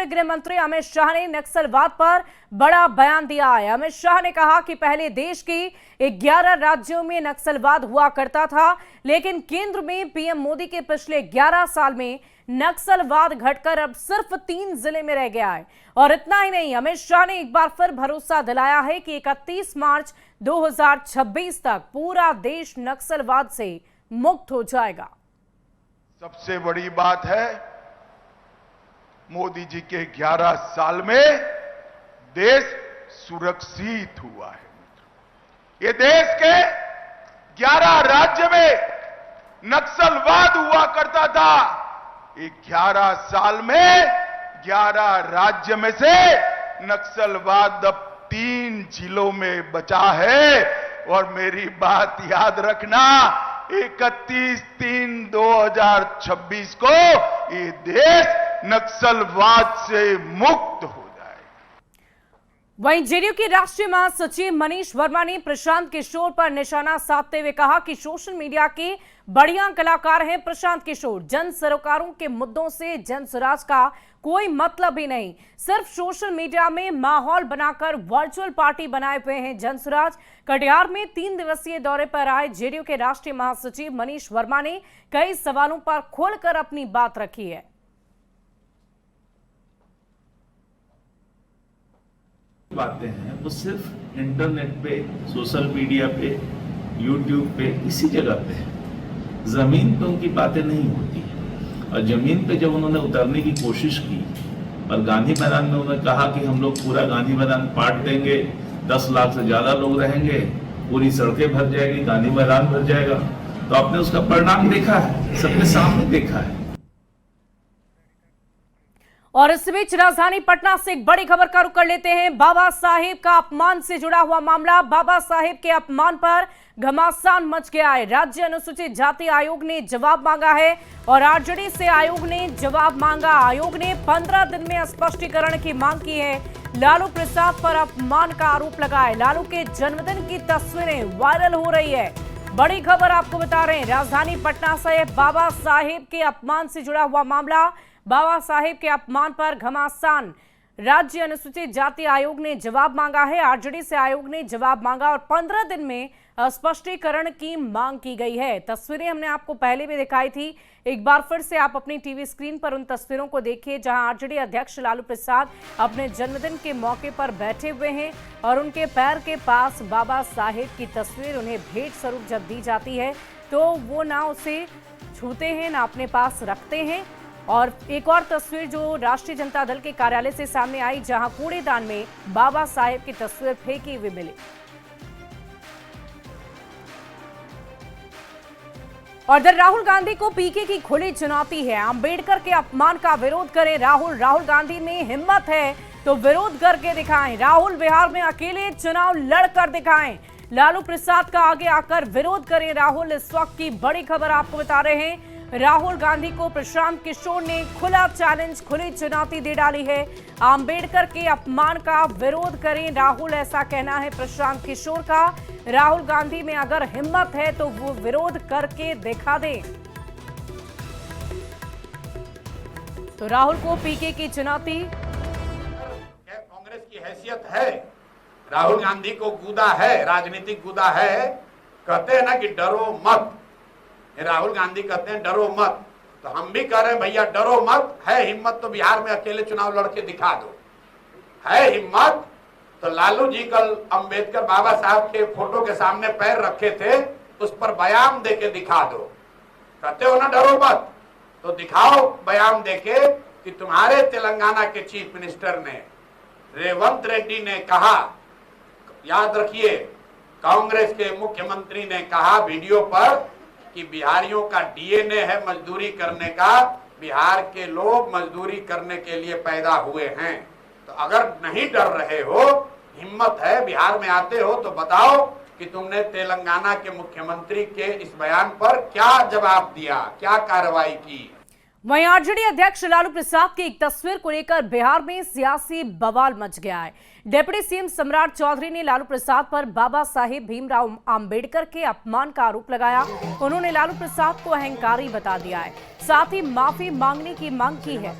गृह मंत्री अमित शाह ने नक्सलवाद पर बड़ा बयान दिया है। अमित शाह ने कहा कि पहले देश की 11 राज्यों में नक्सलवाद हुआ करता था, लेकिन केंद्र में पीएम मोदी के पिछले 11 साल में नक्सलवाद घटकर अब सिर्फ 3 जिले में रह गया है। और इतना ही नहीं, अमित शाह ने एक बार फिर भरोसा दिलाया है कि 31 मार्च 2026 तक पूरा देश नक्सलवाद से मुक्त हो जाएगा। सबसे बड़ी बात है, मोदी जी के 11 साल में देश सुरक्षित हुआ है। ये देश के 11 राज्य में नक्सलवाद हुआ करता था। 11 साल में 11 राज्य में से नक्सलवाद अब 3 जिलों में बचा है। और मेरी बात याद रखना, 31/3/2026 को ये देश नक्सलवाद से मुक्त हो जाए। वहीं जेडीयू के राष्ट्रीय महासचिव मनीष वर्मा ने प्रशांत किशोर पर निशाना साधते हुए कहा कि सोशल मीडिया के बढ़िया कलाकार हैं प्रशांत किशोर। जन सरोकारों के मुद्दों से जन स्वराज का कोई मतलब ही नहीं, सिर्फ सोशल मीडिया में माहौल बनाकर वर्चुअल पार्टी बनाए हुए हैं जन स्वराज। कटिहार में 3 दिवसीय दौरे पर आए जेडीयू के राष्ट्रीय महासचिव मनीष वर्मा ने कई सवालों पर खोलकर अपनी बात रखी है। बातें हैं वो सिर्फ इंटरनेट पे, सोशल मीडिया पे, यूट्यूब पे, इसी जगह पे है। जमीन पे उनकी बातें नहीं होती। और जमीन पे जब उन्होंने उतरने की कोशिश की और गांधी मैदान में उन्होंने कहा कि हम लोग पूरा गांधी मैदान पाट देंगे, 10 लाख से ज्यादा लोग रहेंगे, पूरी सड़कें भर जाएगी, गांधी मैदान भर जाएगा, तो आपने उसका परिणाम देखा है, सबके सामने देखा है। और इस बीच राजधानी पटना से एक बड़ी खबर का रुख कर लेते हैं। बाबा साहेब का अपमान से जुड़ा हुआ मामला। बाबा साहेब के अपमान पर घमासान मच गया है। राज्य अनुसूचित जाति आयोग ने जवाब मांगा है और आरजेडी से आयोग ने जवाब मांगा। आयोग ने 15 दिन में स्पष्टीकरण की मांग की है। लालू प्रसाद पर अपमान का आरोप लगा है। लालू के जन्मदिन की तस्वीरें वायरल हो रही है। बड़ी खबर आपको बता रहे हैं, राजधानी पटना से बाबा साहेब के अपमान से जुड़ा हुआ मामला। बाबा साहेब के अपमान पर घमासान। राज्य अनुसूचित जाति आयोग ने जवाब मांगा है। आरजेडी से आयोग ने जवाब मांगा और 15 दिन में स्पष्टीकरण की मांग की गई है। तस्वीरें हमने आपको पहले भी दिखाई थी, एक बार फिर से आप अपनी टीवी स्क्रीन पर उन तस्वीरों को देखिए जहां आरजेडी अध्यक्ष लालू प्रसाद अपने जन्मदिन के मौके पर बैठे हुए हैं और उनके पैर के पास बाबा साहेब की तस्वीर उन्हें भेंट स्वरूप जब दी जाती है तो वो ना उसे छूते हैं ना अपने पास रखते हैं। और एक और तस्वीर जो राष्ट्रीय जनता दल के कार्यालय से सामने आई जहां कूड़ेदान में बाबा साहेब की तस्वीर फेंकी हुई मिली। और इधर राहुल गांधी को पीके की खुली चुनौती है। अंबेडकर के अपमान का विरोध करें राहुल। राहुल गांधी में हिम्मत है तो विरोध करके दिखाएं। राहुल बिहार में अकेले चुनाव लड़कर दिखाएं। लालू प्रसाद का आगे आकर विरोध करें राहुल। इस वक्त की बड़ी खबर आपको बता रहे हैं, राहुल गांधी को प्रशांत किशोर ने खुला चैलेंज, खुली चुनौती दे डाली है। अंबेडकर के अपमान का विरोध करें राहुल, ऐसा कहना है प्रशांत किशोर का। राहुल गांधी में अगर हिम्मत है तो वो विरोध करके दिखा दें। तो राहुल को पीके की चुनौती। कांग्रेस की हैसियत है, राहुल गांधी को गुदा है, राजनीतिक गुदा है। कहते हैं ना कि डरो मत, राहुल गांधी कहते हैं डरो मत, तो हम भी कह रहे हैं भैया डरो मत। है हिम्मत तो बिहार में अकेले चुनाव लड़के दिखा दो। है हिम्मत तो लालू जी कल अंबेडकर बाबा साहब के फोटो के सामने पैर रखे थे, उस पर बयान देके दिखा दो। कहते हो ना डरो मत, तो दिखाओ बयान देके कि तुम्हारे तेलंगाना के चीफ मिनिस्टर ने रेवंत रेड्डी ने कहा, याद रखिए कांग्रेस के मुख्यमंत्री ने कहा वीडियो पर कि बिहारियों का डीएनए है मजदूरी करने का, बिहार के लोग मजदूरी करने के लिए पैदा हुए हैं। तो अगर नहीं डर रहे हो, हिम्मत है, बिहार में आते हो तो बताओ कि तुमने तेलंगाना के मुख्यमंत्री के इस बयान पर क्या जवाब दिया, क्या कार्रवाई की। वहीं आरजेडी अध्यक्ष लालू प्रसाद की एक तस्वीर को लेकर बिहार में सियासी बवाल मच गया है। डिप्टी सीएम सम्राट चौधरी ने लालू प्रसाद पर बाबा साहेब भीमराव अंबेडकर के अपमान का आरोप लगाया। उन्होंने लालू प्रसाद को अहंकारी बता दिया है, साथ ही माफी मांगने की मांग की है।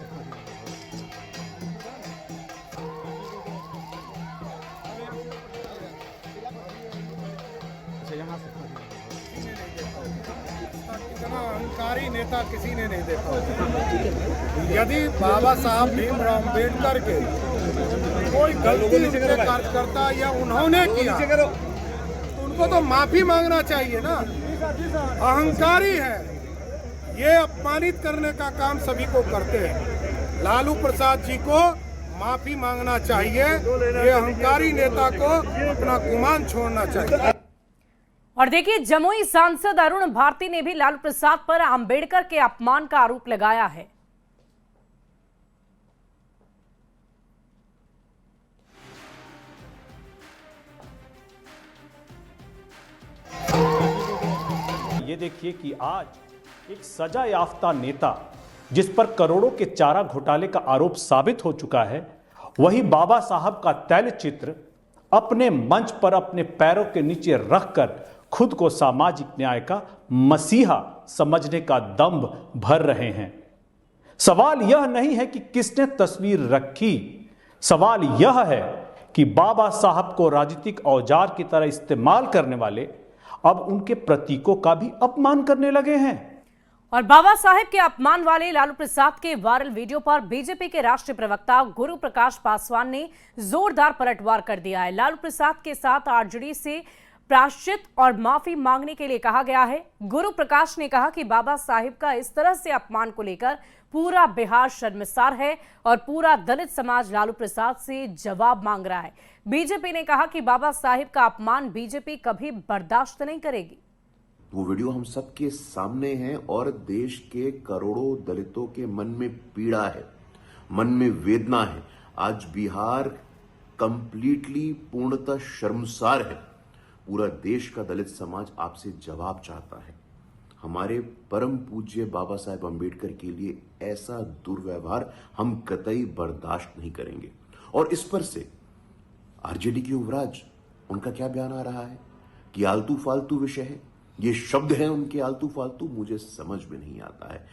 इतना अहंकारी नेता किसी ने नहीं देखा। यदि बाबा साहब भीमराव अम्बेडकर के कोई गलती उनके कार्यकर्ता या उन्होंने किया तो उनको तो माफी मांगना चाहिए ना। अहंकारी है, ये अपमानित करने का काम सभी को करते हैं। लालू प्रसाद जी को माफी मांगना चाहिए, ये अहंकारी नेता को अपना गुमान छोड़ना चाहिए। और देखिए, जमुई सांसद अरुण भारती ने भी लालू प्रसाद पर अंबेडकर के अपमान का आरोप लगाया है। ये देखिए कि आज एक सजा याफ्ता नेता जिस पर करोड़ों के चारा घोटाले का आरोप साबित हो चुका है, वही बाबा साहब का तैल चित्र अपने मंच पर अपने पैरों के नीचे रखकर खुद को सामाजिक न्याय का मसीहा समझने का दंभ भर रहे हैं। सवाल यह नहीं है कि किसने तस्वीर रखी, सवाल यह है कि बाबा साहब को राजनीतिक औजार की तरह इस्तेमाल करने वाले अब उनके प्रतीकों का भी अपमान करने लगे हैं। और बाबा साहेब के अपमान वाले लालू प्रसाद के वायरल वीडियो पर बीजेपी के राष्ट्रीय प्रवक्ता गुरु प्रकाश पासवान ने जोरदार पलटवार कर दिया है। लालू प्रसाद के साथ आरजेडी से प्रायश्चित और माफी मांगने के लिए कहा गया है। गुरु प्रकाश ने कहा कि बाबा साहिब का इस तरह से अपमान को लेकर पूरा बिहार शर्मसार है और पूरा दलित समाज लालू प्रसाद से जवाब मांग रहा है। बीजेपी ने कहा कि बाबा साहिब का अपमान बीजेपी कभी बर्दाश्त नहीं करेगी। वो वीडियो हम सबके सामने है और देश के करोड़ों दलितों के मन में पीड़ा है, मन में वेदना है। आज बिहार कंप्लीटली पूर्णतः शर्मसार है। पूरा देश का दलित समाज आपसे जवाब चाहता है। हमारे परम पूज्य बाबा साहेब अम्बेडकर के लिए ऐसा दुर्व्यवहार हम कतई बर्दाश्त नहीं करेंगे। और इस पर से आरजेडी की युवराज, उनका क्या बयान आ रहा है कि आलतू फालतू विषय है। ये शब्द है उनके आलतू फालतू, मुझे समझ में नहीं आता है।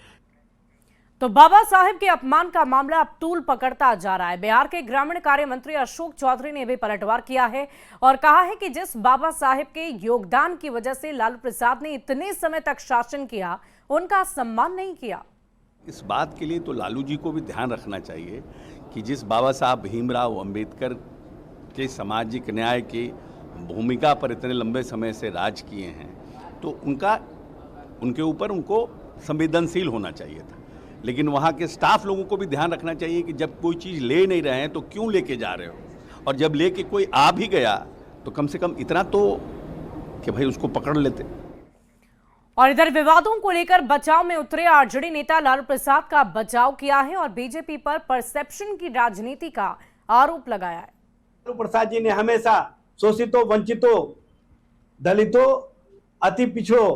तो बाबा साहेब के अपमान का मामला अब तूल पकड़ता जा रहा है। बिहार के ग्रामीण कार्य मंत्री अशोक चौधरी ने भी पलटवार किया है और कहा है कि जिस बाबा साहेब के योगदान की वजह से लालू प्रसाद ने इतने समय तक शासन किया, उनका सम्मान नहीं किया। इस बात के लिए तो लालू जी को भी ध्यान रखना चाहिए कि जिस बाबा साहब भीमराव अंबेडकर के सामाजिक न्याय की भूमिका पर इतने लंबे समय से राज किए हैं, तो उनके ऊपर उनको संवेदनशील होना चाहिए था। लेकिन वहाँ के स्टाफ लोगों को भी ध्यान रखना चाहिए कि जब कोई चीज़ ले नहीं रहे हैं तो क्यों लेके जा रहे हो, और जब लेके कोई आ भी गया तो कम से कम इतना तो कि भाई उसको पकड़ लेते। और इधर विवादों को लेकर बचाव में उतरे आरजेडी नेता लालू प्रसाद का बचाव किया है और बीजेपी पर परसेप्शन की राजनीति का आरोप लगाया है। लालू प्रसाद जी ने हमेशा शोषितों, वंचितों, दलितों, अति पिछड़ों,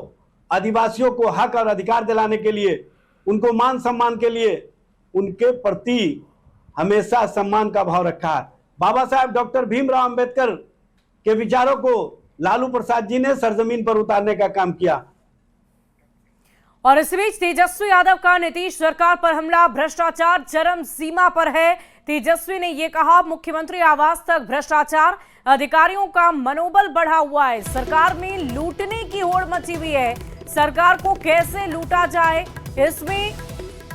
आदिवासियों को हक और अधिकार दिलाने के लिए, उनको मान सम्मान के लिए उनके प्रति हमेशा सम्मान का भाव रखा है। बाबा साहब डॉक्टर भीमराव अंबेडकर के विचारों को लालू प्रसाद जी ने सरजमीन पर उतारने का काम किया। और इस बीच तेजस्वी यादव का नीतीश सरकार पर हमला, भ्रष्टाचार चरम सीमा पर है। तेजस्वी ने यह कहा, मुख्यमंत्री आवास तक भ्रष्टाचार, अधिकारियों का मनोबल बढ़ा हुआ है, सरकार में लूटने की होड़ मची हुई है, सरकार को कैसे लूटा जाए इसमें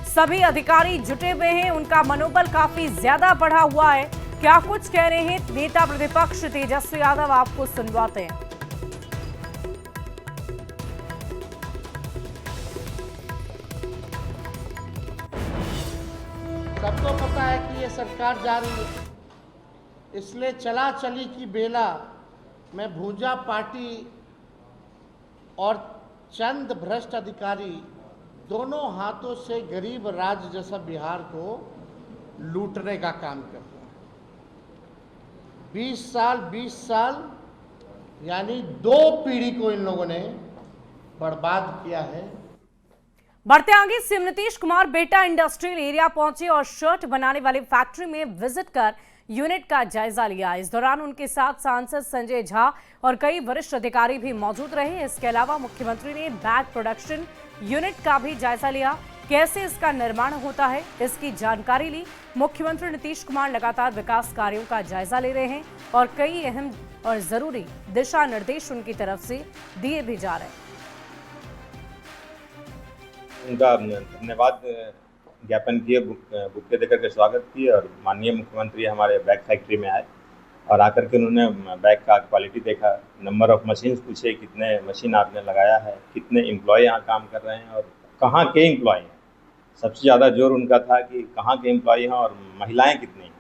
सभी अधिकारी जुटे हुए हैं, उनका मनोबल काफी ज्यादा बढ़ा हुआ है। क्या कुछ कह रहे हैं नेता प्रतिपक्ष तेजस्वी यादव, आपको सुनवाते हैं। सबको पता है कि ये सरकार जा रही है, इसलिए चला चली की बेला में भूजा पार्टी और चंद भ्रष्ट अधिकारी दोनों हाथों से गरीब राज्य जैसा बिहार को लूटने का काम करते हैं। 20 साल यानी 2 पीढ़ी को इन लोगों ने बर्बाद किया है। बढ़ते आगे, सीएम नीतीश कुमार बेटा इंडस्ट्रियल एरिया पहुंचे और शर्ट बनाने वाली फैक्ट्री में विजिट कर यूनिट का जायजा लिया। इस दौरान उनके साथ सांसद संजय झा और कई वरिष्ठ अधिकारी भी मौजूद रहे। इसके अलावा मुख्यमंत्री ने बैग प्रोडक्शन यूनिट का भी जायजा लिया, कैसे इसका निर्माण होता है इसकी जानकारी ली। मुख्यमंत्री नीतीश कुमार लगातार विकास कार्यों का जायजा ले रहे हैं और कई अहम और जरूरी दिशा निर्देश उनकी तरफ से दिए भी जा रहे हैं। उनका धन्यवाद ज्ञापन किए, बुके देकर के स्वागत किए और माननीय मुख्यमंत्री हमारे बैग फैक्ट्री में आए और आकर के उन्होंने बैग का क्वालिटी देखा, नंबर ऑफ मशीन्स पूछे, कितने मशीन आपने लगाया है, कितने एम्प्लॉय यहाँ काम कर रहे हैं और कहाँ के एम्प्लॉय हैं। सबसे ज़्यादा जोर उनका था कि कहाँ के एम्प्लॉय हैं और महिलाएं कितनी हैं।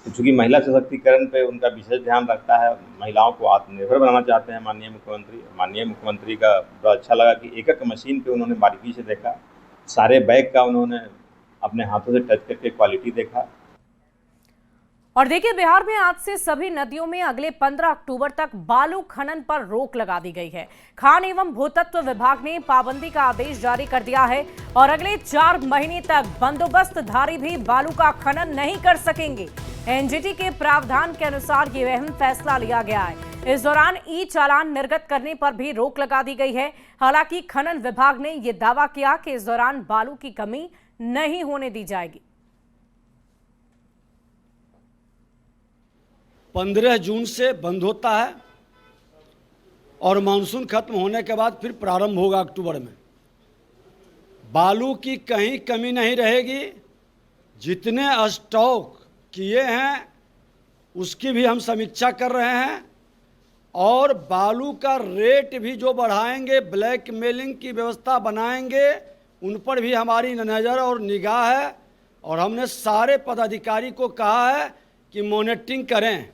तो चूँकि महिला सशक्तिकरण पे उनका विशेष ध्यान रखता है, महिलाओं को आत्मनिर्भर बनाना चाहते हैं माननीय मुख्यमंत्री का बड़ा अच्छा लगा कि एक एक मशीन पे उन्होंने बारीकी से देखा, सारे बैग का उन्होंने अपने हाथों से टच करके क्वालिटी देखा। और देखिए, बिहार में आज से सभी नदियों में अगले 15 अक्टूबर तक बालू खनन पर रोक लगा दी गई है। खान एवं भूतत्व विभाग ने पाबंदी का आदेश जारी कर दिया है और अगले 4 महीने तक बंदोबस्तधारी भी बालू का खनन नहीं कर सकेंगे। एनजीटी के प्रावधान के अनुसार ये अहम फैसला लिया गया है। इस दौरान ई चालान निर्गत करने पर भी रोक लगा दी गई है। हालांकि खनन विभाग ने यह दावा किया कि इस दौरान बालू की कमी नहीं होने दी जाएगी। 15 जून से बंद होता है और मानसून खत्म होने के बाद फिर प्रारंभ होगा अक्टूबर में। बालू की कहीं कमी नहीं रहेगी। जितने स्टॉक किए हैं उसकी भी हम समीक्षा कर रहे हैं और बालू का रेट भी जो बढ़ाएंगे, ब्लैक मेलिंग की व्यवस्था बनाएंगे, उन पर भी हमारी नज़र और निगाह है और हमने सारे पदाधिकारी को कहा है कि मॉनिटरिंग करें।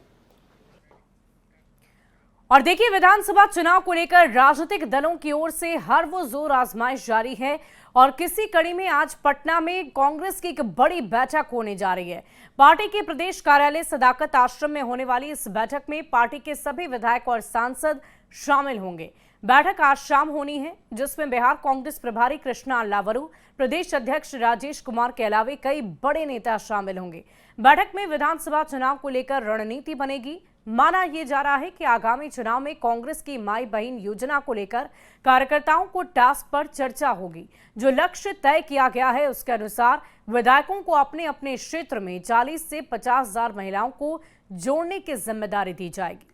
और देखिए, विधानसभा चुनाव को लेकर राजनीतिक दलों की ओर से हर वो जोर आजमाइश जारी है और किसी कड़ी में आज पटना में कांग्रेस की एक बड़ी बैठक होने जा रही है। पार्टी के प्रदेश कार्यालय सदाकत आश्रम में होने वाली इस बैठक में पार्टी के सभी विधायक और सांसद शामिल होंगे। बैठक आज शाम होनी है, जिसमें बिहार कांग्रेस प्रभारी कृष्णा अल्लावरू, प्रदेश अध्यक्ष राजेश कुमार के अलावे कई बड़े नेता शामिल होंगे। बैठक में विधानसभा चुनाव को लेकर रणनीति बनेगी। माना यह जा रहा है कि आगामी चुनाव में कांग्रेस की माई बहन योजना को लेकर कार्यकर्ताओं को टास्क पर चर्चा होगी। जो लक्ष्य तय किया गया है उसके अनुसार विधायकोों को अपने अपने क्षेत्र में 40 से 50,000 महिलाओं को जोड़ने की जिम्मेदारी दी जाएगी।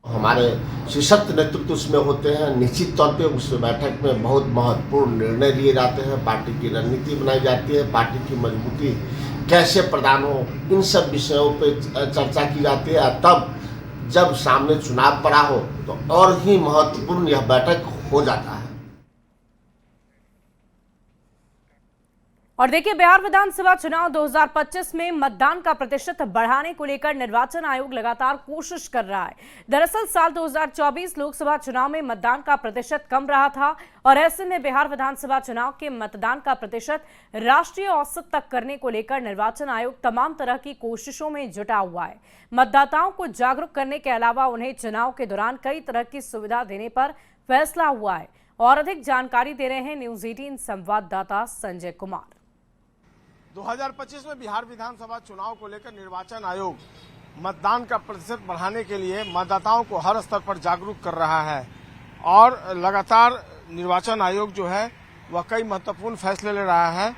हमारे सशक्त नेतृत्व उसमें होते हैं। निश्चित तौर पे उस बैठक में बहुत महत्वपूर्ण निर्णय लिए जाते हैं, पार्टी की रणनीति बनाई जाती है, पार्टी की मजबूती कैसे प्रदान हो, इन सब विषयों पे चर्चा की जाती है। तब जब सामने चुनाव पड़ा हो तो और ही महत्वपूर्ण यह बैठक हो जाता है। और देखिए, बिहार विधानसभा चुनाव 2025 में मतदान का प्रतिशत बढ़ाने को लेकर निर्वाचन आयोग लगातार कोशिश कर रहा है। दरअसल साल 2024 लोकसभा चुनाव में मतदान का प्रतिशत कम रहा था और ऐसे में बिहार विधानसभा चुनाव के मतदान का प्रतिशत राष्ट्रीय औसत तक करने को लेकर निर्वाचन आयोग तमाम तरह की कोशिशों में जुटा हुआ है। मतदाताओं को जागरूक करने के अलावा उन्हें चुनाव के दौरान कई तरह की सुविधा देने पर फैसला हुआ है। और अधिक जानकारी दे रहे हैं न्यूज 18 संवाददाता संजय कुमार। 2025 में बिहार विधानसभा चुनाव को लेकर निर्वाचन आयोग मतदान का प्रतिशत बढ़ाने के लिए मतदाताओं को हर स्तर पर जागरूक कर रहा है और लगातार निर्वाचन आयोग जो है वह कई महत्वपूर्ण फैसले ले रहा है।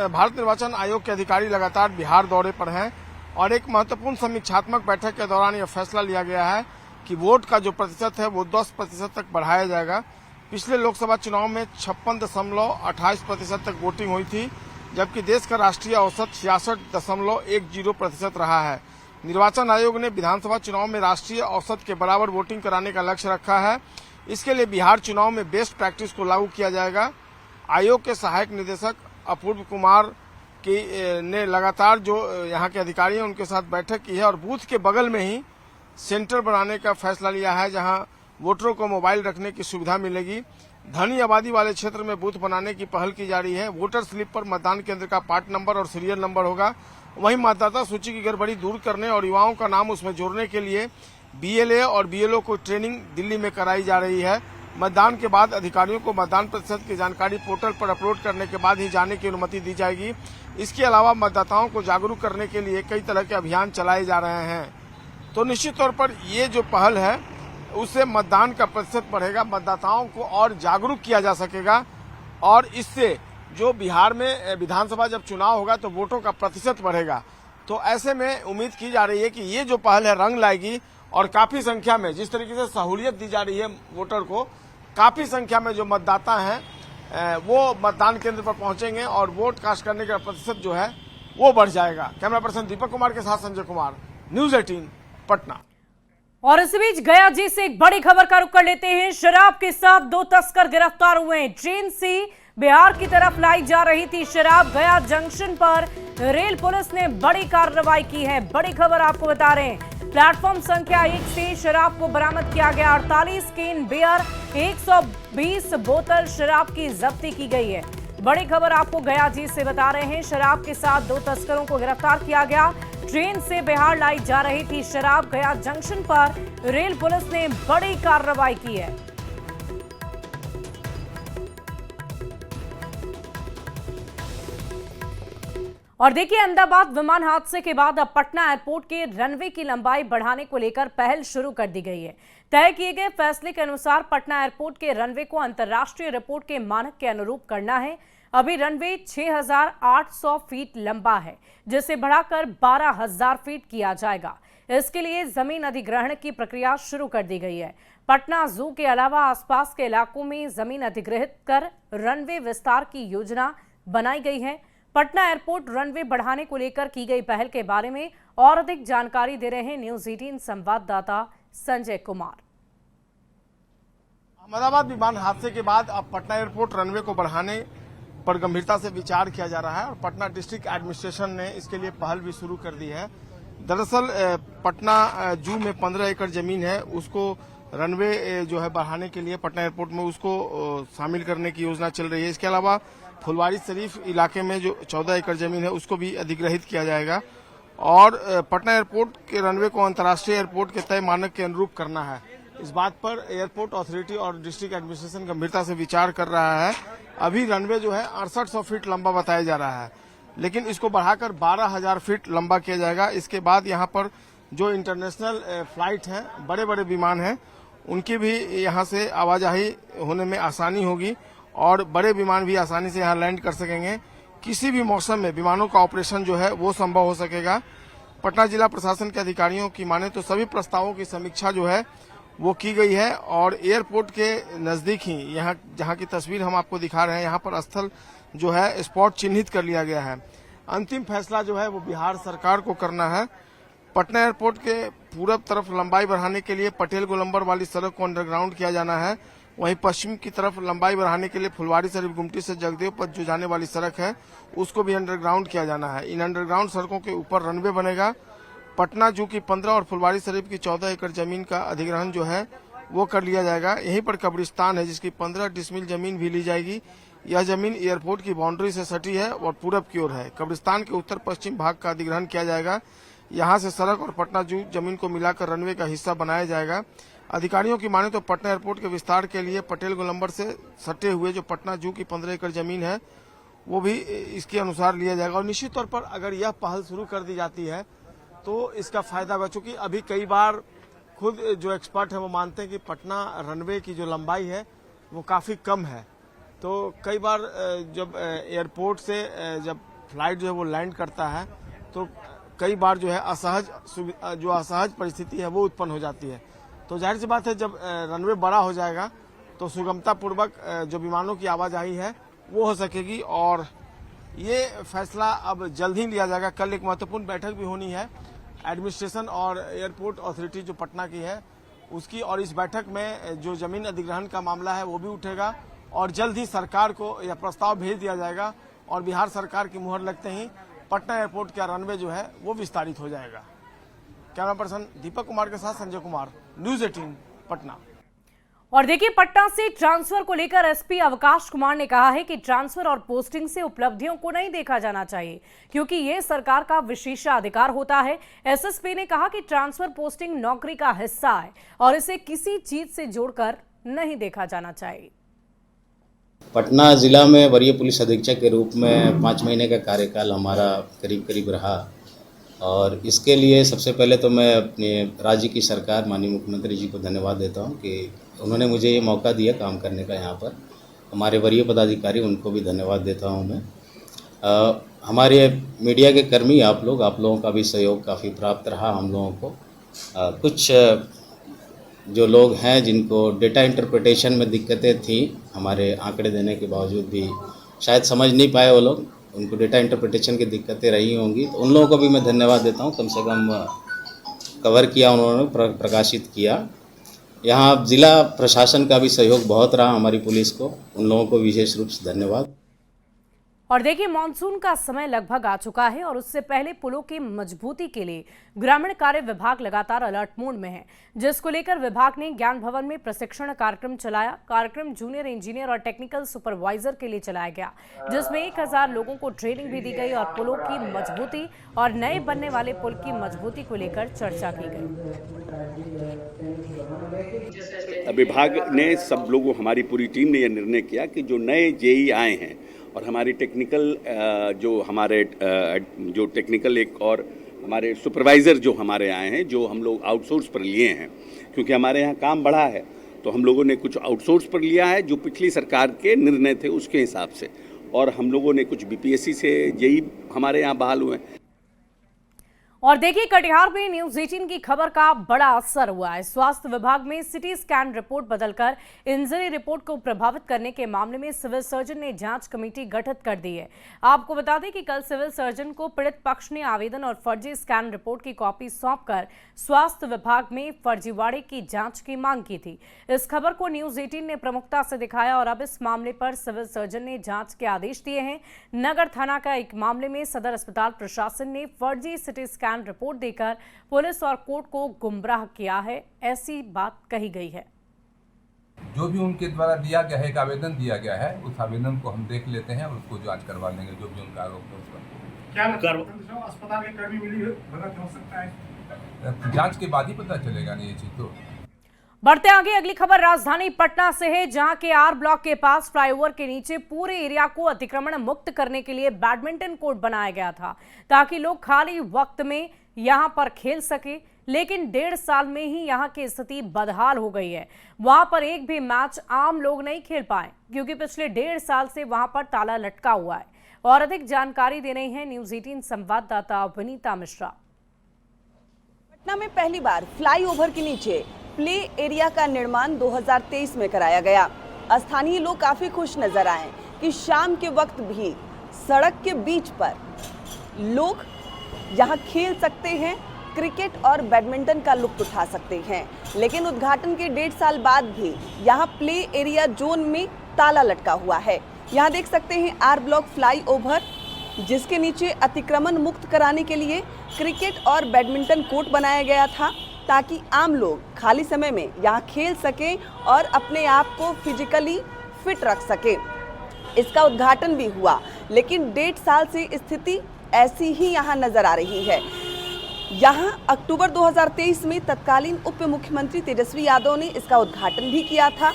भारत निर्वाचन आयोग के अधिकारी लगातार बिहार दौरे पर हैं और एक महत्वपूर्ण समीक्षात्मक बैठक के दौरान यह फैसला लिया गया है कि वोट का जो प्रतिशत है वो 10% तक बढ़ाया जाएगा। पिछले लोकसभा चुनाव में 56.28% तक वोटिंग हुई थी, जबकि देश का राष्ट्रीय औसत 66.10% रहा है। निर्वाचन आयोग ने विधानसभा चुनाव में राष्ट्रीय औसत के बराबर वोटिंग कराने का लक्ष्य रखा है। इसके लिए बिहार चुनाव में बेस्ट प्रैक्टिस को लागू किया जाएगा। आयोग के सहायक निदेशक अपूर्व कुमार ने लगातार जो यहाँ के अधिकारी हैं उनके साथ बैठक की है और बूथ के बगल में ही सेंटर बनाने का फैसला लिया है, जहाँ वोटरों को मोबाइल रखने की सुविधा मिलेगी। धनी आबादी वाले क्षेत्र में बूथ बनाने की पहल की जा रही है। वोटर स्लिप पर मतदान केंद्र का पार्ट नंबर और सीरियल नंबर होगा। वहीं मतदाता सूची की गड़बड़ी दूर करने और युवाओं का नाम उसमें जोड़ने के लिए बीएलए और बीएलओ को ट्रेनिंग दिल्ली में कराई जा रही है। मतदान के बाद अधिकारियों को मतदान प्रतिशत की जानकारी पोर्टल पर अपलोड करने के बाद ही जाने की अनुमति दी जाएगी। इसके अलावा मतदाताओं को जागरूक करने के लिए कई तरह के अभियान चलाए जा रहे हैं। तो निश्चित तौर पर ये जो पहल है उससे मतदान का प्रतिशत बढ़ेगा, मतदाताओं को और जागरूक किया जा सकेगा और इससे जो बिहार में विधानसभा जब चुनाव होगा तो वोटों का प्रतिशत बढ़ेगा। तो ऐसे में उम्मीद की जा रही है कि ये जो पहल है रंग लाएगी और काफी संख्या में जिस तरीके से सहूलियत दी जा रही है वोटर को, काफ़ी संख्या में जो मतदाता हैं वो मतदान केंद्र पर पहुंचेंगे और वोट कास्ट करने का प्रतिशत जो है वो बढ़ जाएगा। कैमरा पर्सन दीपक कुमार के साथ संजय कुमार, न्यूज़ 18 पटना। और इस बीच गया जी से एक बड़ी खबर का रुख कर लेते हैं। शराब के साथ 2 तस्कर गिरफ्तार हुए हैं। ट्रेन से बिहार की तरफ लाई जा रही थी शराब। गया जंक्शन पर रेल पुलिस ने बड़ी कार्रवाई की है। बड़ी खबर आपको बता रहे हैं, प्लेटफॉर्म संख्या 1 से शराब को बरामद किया गया। 48 केन बियर, 120 बोतल शराब की जब्ती की गई है। बड़ी खबर आपको गया जी से बता रहे हैं। शराब के साथ 2 तस्करों को गिरफ्तार किया गया। ट्रेन से बिहार लाई जा रही थी शराब। गया जंक्शन पर रेल पुलिस ने बड़ी कार्रवाई की है। और देखिए, अहमदाबाद विमान हादसे के बाद अब पटना एयरपोर्ट के रनवे की लंबाई बढ़ाने को लेकर पहल शुरू कर दी गई है। तय किए गए फैसले के अनुसार पटना एयरपोर्ट के रनवे को अंतर्राष्ट्रीय रिपोर्ट के मानक के अनुरूप करना है। अभी रनवे 6,800 फीट लंबा है, जिसे बढ़ाकर 12,000 फीट किया जाएगा। इसके लिए जमीन अधिग्रहण की प्रक्रिया शुरू कर दी गई है। पटना जू के अलावा आसपास के इलाकों में जमीन अधिग्रहित कर रनवे विस्तार की योजना बनाई गई है। पटना एयरपोर्ट रनवे बढ़ाने को लेकर की गई पहल के बारे में और अधिक जानकारी दे रहे हैं न्यूज़ 18 संवाददाता संजय कुमार। अहमदाबाद विमान हादसे के बाद अब पटना एयरपोर्ट रनवे को बढ़ाने पर गंभीरता से विचार किया जा रहा है और पटना डिस्ट्रिक्ट एडमिनिस्ट्रेशन ने इसके लिए पहल भी शुरू कर दी है। दरअसल पटना जू में 15 एकड़ जमीन है, उसको रनवे जो है बढ़ाने के लिए पटना एयरपोर्ट में उसको शामिल करने की योजना चल रही है। इसके अलावा फुलवारी शरीफ इलाके में जो 14 एकड़ जमीन है उसको भी अधिग्रहित किया जाएगा और पटना एयरपोर्ट के रनवे को अंतर्राष्ट्रीय एयरपोर्ट के तय मानक के अनुरूप करना है। इस बात पर एयरपोर्ट अथॉरिटी और डिस्ट्रिक्ट एडमिनिस्ट्रेशन गंभीरता से विचार कर रहा है। अभी रनवे जो है 6800 फीट लंबा बताया जा रहा है, लेकिन इसको बढ़ाकर 12,000 फीट लंबा किया जाएगा। इसके बाद यहाँ पर जो इंटरनेशनल फ्लाइट हैं, बड़े बड़े विमान हैं, उनकी भी यहाँ से आवाजाही होने में आसानी होगी और बड़े विमान भी आसानी से यहाँ लैंड कर सकेंगे। किसी भी मौसम में विमानों का ऑपरेशन जो है वो संभव हो सकेगा। पटना जिला प्रशासन के अधिकारियों की माने तो सभी प्रस्तावों की समीक्षा जो है वो की गई है और एयरपोर्ट के नजदीक ही यहाँ जहाँ की तस्वीर हम आपको दिखा रहे हैं, यहाँ पर स्थल जो है स्पॉट चिन्हित कर लिया गया है। अंतिम फैसला जो है वो बिहार सरकार को करना है। पटना एयरपोर्ट के पूरब तरफ लंबाई बढ़ाने के लिए पटेल गोलंबर वाली सड़क को अंडरग्राउंड किया जाना है। वहीं पश्चिम की तरफ लंबाई बढ़ाने के लिए फुलवारी शरीफ गुमटी से जगदेव पथ जो जाने वाली सड़क है उसको भी अंडरग्राउंड किया जाना है। इन अंडरग्राउंड सड़कों के ऊपर रनवे बनेगा। पटना जू की 15 और फुलवारी शरीफ की 14 एकड़ जमीन का अधिग्रहण जो है वो कर लिया जाएगा। यहीं पर कब्रिस्तान है जिसकी 15 डिसमिल जमीन भी ली जाएगी। यह जमीन एयरपोर्ट की बाउंड्री से सटी है और पूरब की ओर है। कब्रिस्तान के उत्तर पश्चिम भाग का अधिग्रहण किया जाएगा। यहाँ से सड़क और पटना जू जमीन को मिलाकर रनवे का हिस्सा बनाया जाएगा। अधिकारियों की माने तो पटना एयरपोर्ट के विस्तार के लिए पटेल गोलंबर से सटे हुए जो पटना जू की 15 एकड़ जमीन है वो भी इसके अनुसार लिया जाएगा। और निश्चित तौर पर अगर यह पहल शुरू कर दी जाती है तो इसका फायदा होगा, चूंकि अभी कई बार खुद जो एक्सपर्ट है वो मानते हैं कि पटना रनवे की जो लंबाई है वो काफ़ी कम है। तो कई बार जब एयरपोर्ट से जब फ्लाइट जो है वो लैंड करता है तो कई बार जो है असहज परिस्थिति है वो उत्पन्न हो जाती है। तो जाहिर सी बात है जब रनवे बड़ा हो जाएगा तो सुगमता पूर्वक जो विमानों की आवाजाही है वो हो सकेगी और ये फैसला अब जल्द ही लिया जाएगा। कल एक महत्वपूर्ण बैठक भी होनी है एडमिनिस्ट्रेशन और एयरपोर्ट अथॉरिटी जो पटना की है उसकी, और इस बैठक में जो जमीन अधिग्रहण का मामला है वो भी उठेगा और जल्द ही सरकार को यह प्रस्ताव भेज दिया जाएगा और बिहार सरकार की मुहर लगते ही पटना एयरपोर्ट का रनवे जो है वो विस्तारित हो जाएगा। कैमरा पर्सन दीपक कुमार के साथ संजय कुमार, न्यूज़ 18 पटना। और देखिए, पटना से ट्रांसफर को लेकर एसपी अवकाश कुमार ने कहा है कि ट्रांसफर और पोस्टिंग से उपलब्धियों को नहीं देखा जाना चाहिए क्योंकि ये सरकार का विशेषाधिकार होता है। एसएसपी ने कहा कि ट्रांसफर पोस्टिंग नौकरी का हिस्सा है और इसे किसी चीज से जोड़कर नहीं देखा जाना चाहिए। पटना जिला में वरीय पुलिस अधीक्षक के रूप में 5 महीने का कार्यकाल हमारा करीब रहा और इसके लिए सबसे पहले तो मैं अपने राज्य की सरकार माननीय मुख्यमंत्री जी को धन्यवाद देता हूं कि उन्होंने मुझे ये मौका दिया काम करने का। यहाँ पर हमारे वरीय पदाधिकारी उनको भी धन्यवाद देता हूं मैं। हमारे मीडिया के कर्मी आप लोगों का भी सहयोग काफ़ी प्राप्त रहा हम लोगों को। कुछ जो लोग हैं जिनको डेटा इंटरप्रिटेशन में दिक्कतें थी, हमारे आंकड़े देने के बावजूद भी शायद समझ नहीं पाए वो लोग, उनको डेटा इंटरप्रिटेशन की दिक्कतें रही होंगी, तो उन लोगों को भी मैं धन्यवाद देता हूँ। कम से कम कवर किया उन्होंने, प्रकाशित किया। यहाँ ज़िला प्रशासन का भी सहयोग बहुत रहा हमारी पुलिस को, उन लोगों को विशेष रूप से धन्यवाद। और देखिए, मानसून का समय लगभग आ चुका है और उससे पहले पुलों की मजबूती के लिए ग्रामीण कार्य विभाग लगातार अलर्ट मोड में है, जिसको लेकर विभाग ने ज्ञान भवन में प्रशिक्षण कार्यक्रम चलाया। कार्यक्रम जूनियर इंजीनियर और टेक्निकल सुपरवाइजर के लिए चलाया गया, जिसमें 1000 लोगों को ट्रेनिंग भी दी गई और पुलों की मजबूती और नए बनने वाले पुल की मजबूती को लेकर चर्चा की गई। विभाग ने सब लोगों, हमारी पूरी टीम ने यह निर्णय किया कि जो नए जेई आए हैं और हमारी टेक्निकल जो टेक्निकल एक और हमारे सुपरवाइज़र जो हमारे आए हैं, जो हम लोग आउटसोर्स पर लिए हैं, क्योंकि हमारे यहाँ काम बढ़ा है, तो हम लोगों ने कुछ आउटसोर्स पर लिया है जो पिछली सरकार के निर्णय थे उसके हिसाब से, और हम लोगों ने कुछ बीपीएससी से जेई हमारे यहाँ बहाल हुए हैं। और देखिए, कटिहार में न्यूज 18 की खबर का बड़ा असर हुआ है। स्वास्थ्य विभाग में सिटी स्कैन रिपोर्ट बदलकर इंजरी रिपोर्ट को प्रभावित करने के मामले में सिविल सर्जन ने जांच कमेटी गठित कर दी है। आपको बता दें कि कल सिविल सर्जन को पीड़ित पक्ष ने आवेदन और फर्जी स्कैन रिपोर्ट की कॉपी सौंपकर स्वास्थ्य विभाग में फर्जीवाड़े की जांच की मांग की थी। इस खबर को न्यूज 18 ने प्रमुखता से दिखाया और अब इस मामले पर सिविल सर्जन ने जांच के आदेश दिए हैं। नगर थाना का एक मामले में सदर अस्पताल प्रशासन ने फर्जी सिटी स्कैन रिपोर्ट देकर पुलिस और कोर्ट को गुमराह किया है, ऐसी बात कही गई है। जो भी उनके द्वारा दिया गया है, एक आवेदन दिया गया है, उस आवेदन को हम देख लेते हैं और उसको जांच करवा लेंगे, जो भी उनका आरोप है उस पर। क्या अस्पताल के कर्मी मिली भगत हो सकता है, जांच के बाद ही पता चलेगा नहीं ये चीज तो। बढ़ते आगे, अगली खबर राजधानी पटना से है, जहां के आर ब्लॉक के पास फ्लाईओवर के नीचे पूरे एरिया को अतिक्रमण मुक्त करने के लिए बैडमिंटन कोर्ट बनाया गया था, ताकि लोग खाली वक्त में यहां पर खेल सके। लेकिन 1.5 साल में ही यहां की स्थिति बदहाल हो गई है। वहां पर एक भी मैच आम लोग नहीं खेल पाए, क्योंकि पिछले 1.5 साल से वहां पर ताला लटका हुआ है। और अधिक जानकारी दे रही है न्यूज 18 संवाददाता विनीता मिश्रा। पटना में पहली बार फ्लाईओवर के नीचे प्ले एरिया का निर्माण 2023 में कराया गया। स्थानीय लोग काफी खुश नजर आए कि शाम के वक्त भी सड़क के बीच पर लोग यहां खेल सकते हैं, क्रिकेट और बैडमिंटन का लुत्फ उठा सकते हैं। लेकिन उद्घाटन के 1.5 साल बाद भी यहां प्ले एरिया जोन में ताला लटका हुआ है। यहां देख सकते हैं आर ब्लॉक फ्लाईओवर, जिसके नीचे अतिक्रमण मुक्त कराने के लिए क्रिकेट और बैडमिंटन कोर्ट बनाया गया था, ताकि आम लोग खाली समय में यहाँ खेल सकें और अपने आप को फिजिकली फिट रख सकें। इसका उद्घाटन भी हुआ, लेकिन 1.5 साल से स्थिति ऐसी ही यहाँ नजर आ रही है। यहाँ अक्टूबर 2023 में तत्कालीन उप मुख्यमंत्री तेजस्वी यादव ने इसका उद्घाटन भी किया था।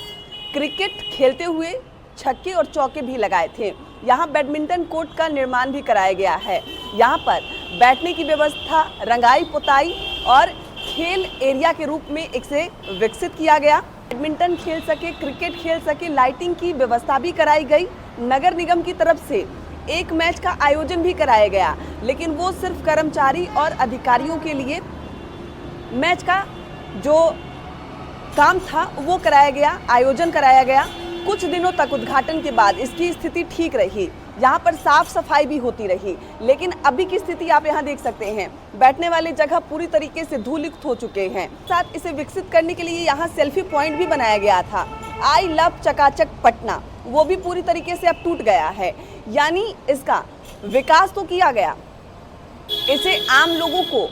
क्रिकेट खेलते हुए छक्के और चौके भी लगाए थे। यहाँ बैडमिंटन कोर्ट का निर्माण भी कराया गया है। यहाँ पर बैठने की व्यवस्था, रंगाई पुताई और खेल एरिया के रूप में इसे विकसित किया गया। बैडमिंटन खेल सके, क्रिकेट खेल सके, लाइटिंग की व्यवस्था भी कराई गई। नगर निगम की तरफ से एक मैच का आयोजन भी कराया गया, लेकिन वो सिर्फ कर्मचारी और अधिकारियों के लिए मैच का जो काम था वो कराया गया, आयोजन कराया गया। कुछ दिनों तक उद्घाटन के बाद इसकी स्थिति ठीक रही, यहाँ पर साफ सफाई भी होती रही। लेकिन अभी की स्थिति आप यहाँ देख सकते हैं, बैठने वाली जगह पूरी तरीके से धूलित हो चुके हैं। साथ इसे विकसित करने के लिए यहाँ सेल्फी पॉइंट भी बनाया गया था। आई लव चकाचक पटना, वो भी पूरी तरीके से अब टूट गया है। यानी इसका विकास तो किया गया, इसे आम लोगों को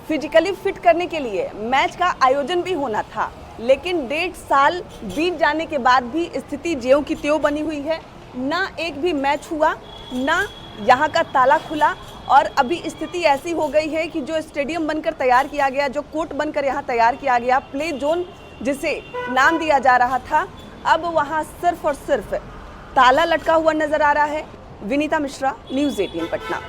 फिजिकली फिट करने के लिए मैच का आयोजन भी होना था, लेकिन 1.5 साल बीत जाने के बाद भी स्थिति ज्यों की त्यों बनी हुई है। ना एक भी मैच हुआ, ना यहाँ का ताला खुला, और अभी स्थिति ऐसी हो गई है कि जो स्टेडियम बनकर तैयार किया गया, जो कोर्ट बनकर यहाँ तैयार किया गया, प्ले जोन जिसे नाम दिया जा रहा था, अब वहाँ सिर्फ और सिर्फ ताला लटका हुआ नजर आ रहा है। विनीता मिश्रा, न्यूज़ 18 पटना।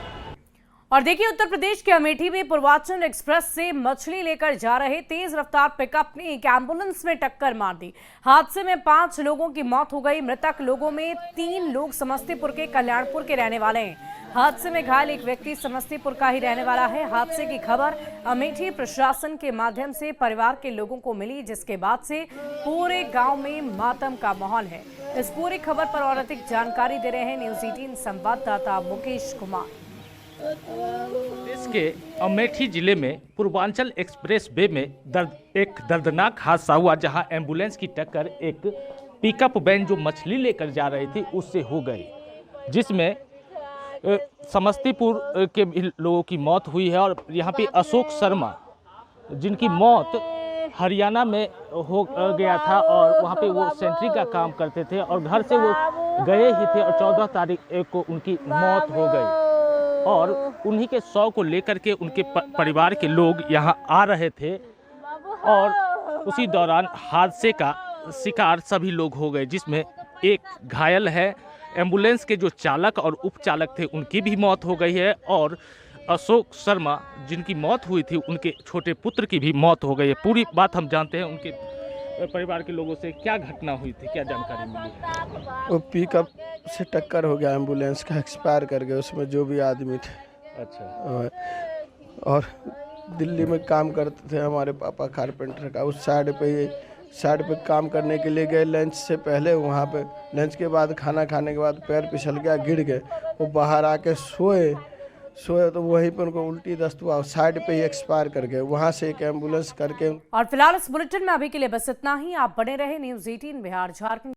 और देखिए, उत्तर प्रदेश के अमेठी में पूर्वांचल एक्सप्रेस से मछली लेकर जा रहे तेज रफ्तार पिकअप ने एक एम्बुलेंस में टक्कर मार दी। हादसे में 5 लोगों की मौत हो गई। मृतक लोगों में 3 लोग समस्तीपुर के कल्याणपुर के रहने वाले हैं। हादसे में घायल एक व्यक्ति समस्तीपुर का ही रहने वाला है। हादसे की खबर अमेठी प्रशासन के माध्यम से परिवार के लोगों को मिली, जिसके बाद से पूरे गांव में मातम का माहौल है। इस पूरी खबर पर और अधिक जानकारी दे रहे हैं न्यूज़ 18 संवाददाता मुकेश कुमार। देश के अमेठी जिले में पूर्वांचल एक्सप्रेस वे में एक दर्दनाक हादसा हुआ, जहां एम्बुलेंस की टक्कर एक पिकअप वैन जो मछली लेकर जा रही थी उससे हो गई, जिसमें समस्तीपुर के भी लोगों की मौत हुई है। और यहां पे अशोक शर्मा, जिनकी मौत हरियाणा में हो गया था और वहां पे वो सेंट्री का काम करते थे और घर से वो गए ही थे और 14 तारीख को उनकी मौत हो गई। और उन्हीं के शव को लेकर के उनके परिवार के लोग यहां आ रहे थे और उसी दौरान हादसे का शिकार सभी लोग हो गए, जिसमें एक घायल है। एम्बुलेंस के जो चालक और उपचालक थे उनकी भी मौत हो गई है और अशोक शर्मा जिनकी मौत हुई थी उनके छोटे पुत्र की भी मौत हो गई है। पूरी बात हम जानते हैं उनके परिवार के लोगों से, क्या घटना हुई थी, क्या जानकारी मिली है? वो पिकअप से टक्कर हो गया, एम्बुलेंस का एक्सपायर कर गया, उसमें जो भी आदमी थे। अच्छा। और दिल्ली में काम करते थे हमारे पापा कारपेंटर का, उस साइड पे काम करने के लिए गए लंच से पहले। वहाँ पे लंच के बाद खाना खाने के बाद पैर फिसल गया, गिर गए। वो बाहर आके सोए तो वहीं पर उनको उल्टी दस्त हुआ, साइड पे ही एक्सपायर कर गए। वहाँ से एक एम्बुलेंस करके। और फिलहाल इस बुलेटिन में अभी के लिए बस इतना ही। आप बने रहे न्यूज़ 18 बिहार झारखंड।